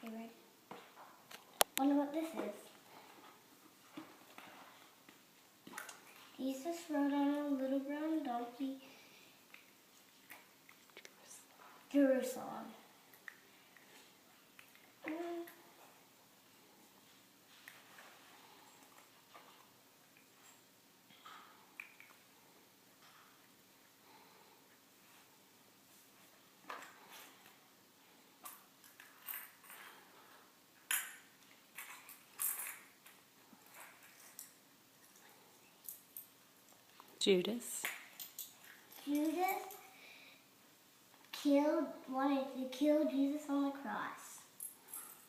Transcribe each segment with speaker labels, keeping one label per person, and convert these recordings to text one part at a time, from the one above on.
Speaker 1: Okay, ready? Wonder what this is. Jesus rode on a little brown donkey, Jerusalem.
Speaker 2: Judas.
Speaker 1: Judas wanted to kill Jesus on the cross.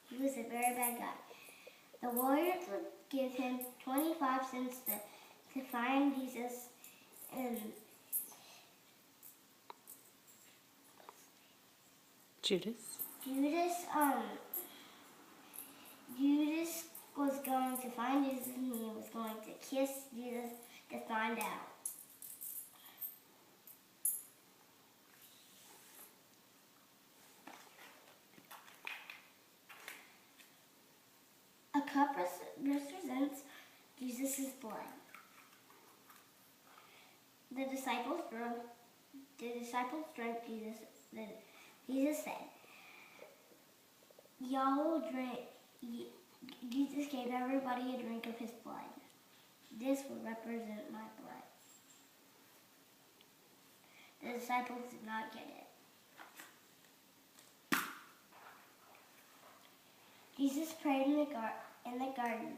Speaker 1: He was a very bad guy. The warriors would give him 25 cents to find Jesus, and
Speaker 2: Judas.
Speaker 1: Judas was going to find Jesus, and he was going to kiss Jesus to find out. A cup represents Jesus' blood. The disciples drank Jesus. Jesus said, "Y'all will drink." Jesus gave everybody a drink of his blood. This will represent my blood. The disciples did not get it. Jesus prayed in the garden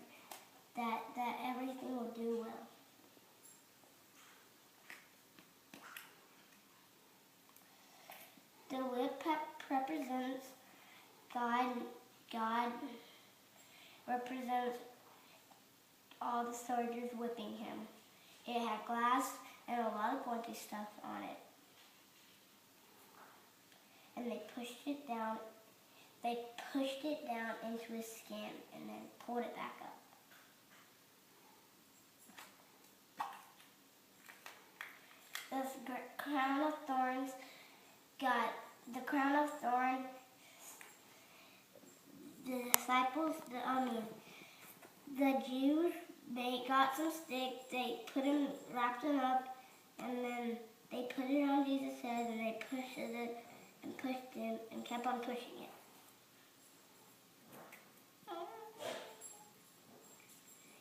Speaker 1: that everything will do well. The whip represents God. God represents all the soldiers whipping him. It had glass and a lot of pointy stuff on it. And they pushed it down. They pushed it down into his skin and then pulled it back up. The crown of thorns the disciples, the Jews, they got some sticks, they wrapped them up, and then they put it on Jesus' head, and they pushed it and pushed him and kept on pushing it.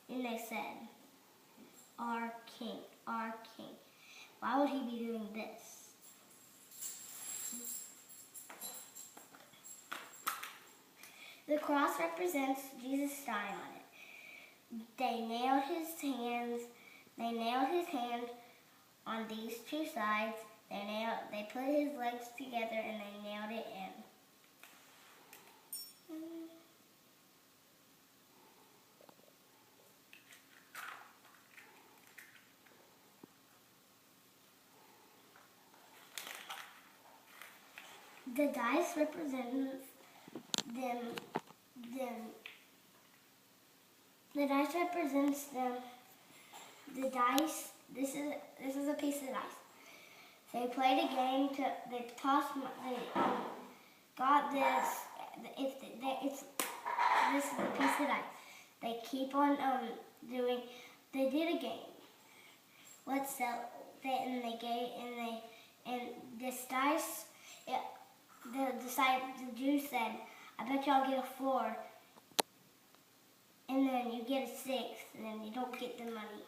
Speaker 1: And they said, "Our King, our King." Why would he be doing this? The cross represents Jesus dying on it. They nailed his hands on these two sides. They put his legs together and they nailed it in. The dice represents them. The dice represents them. The dice. This is a piece of dice. They played a game. They tossed. They got this. This is a piece of dice. They keep on doing. They did a game. Let's sell. And this dice. The Jew said, "I bet y'all get a 4, and then you get a 6, and then you don't get the money."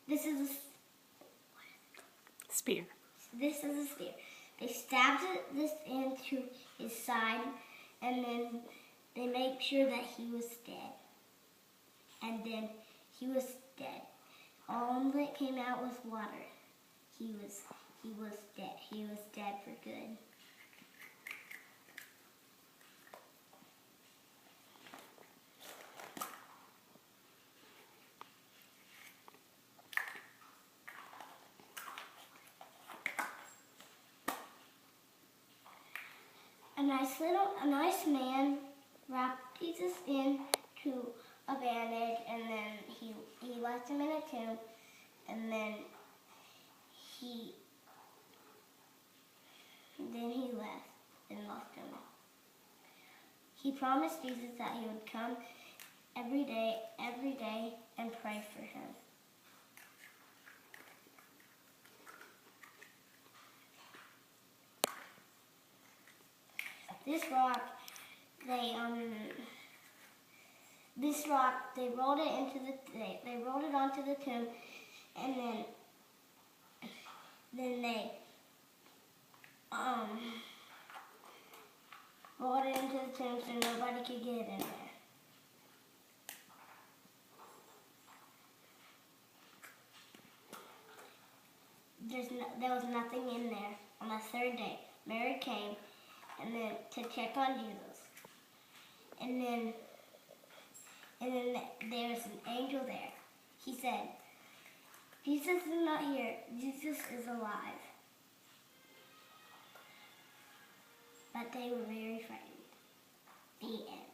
Speaker 1: This is a
Speaker 2: spear.
Speaker 1: This is a spear. They stabbed this into his side, and then they made sure that he was dead. And then he was dead. All that came out was water. He was dead. He was dead for good. A nice man wrapped Jesus into a bandage, and then he left him in a tomb, and then He promised Jesus that he would come every day, and pray for him. This rock, they rolled it they rolled it onto the tomb, and then they rolled it into the tomb so nobody could get in there. There was nothing in there. On the third day, Mary came and then to check on Jesus. And then there was an angel there. He said, Jesus is not here. Jesus is alive. But they were very frightened. The end.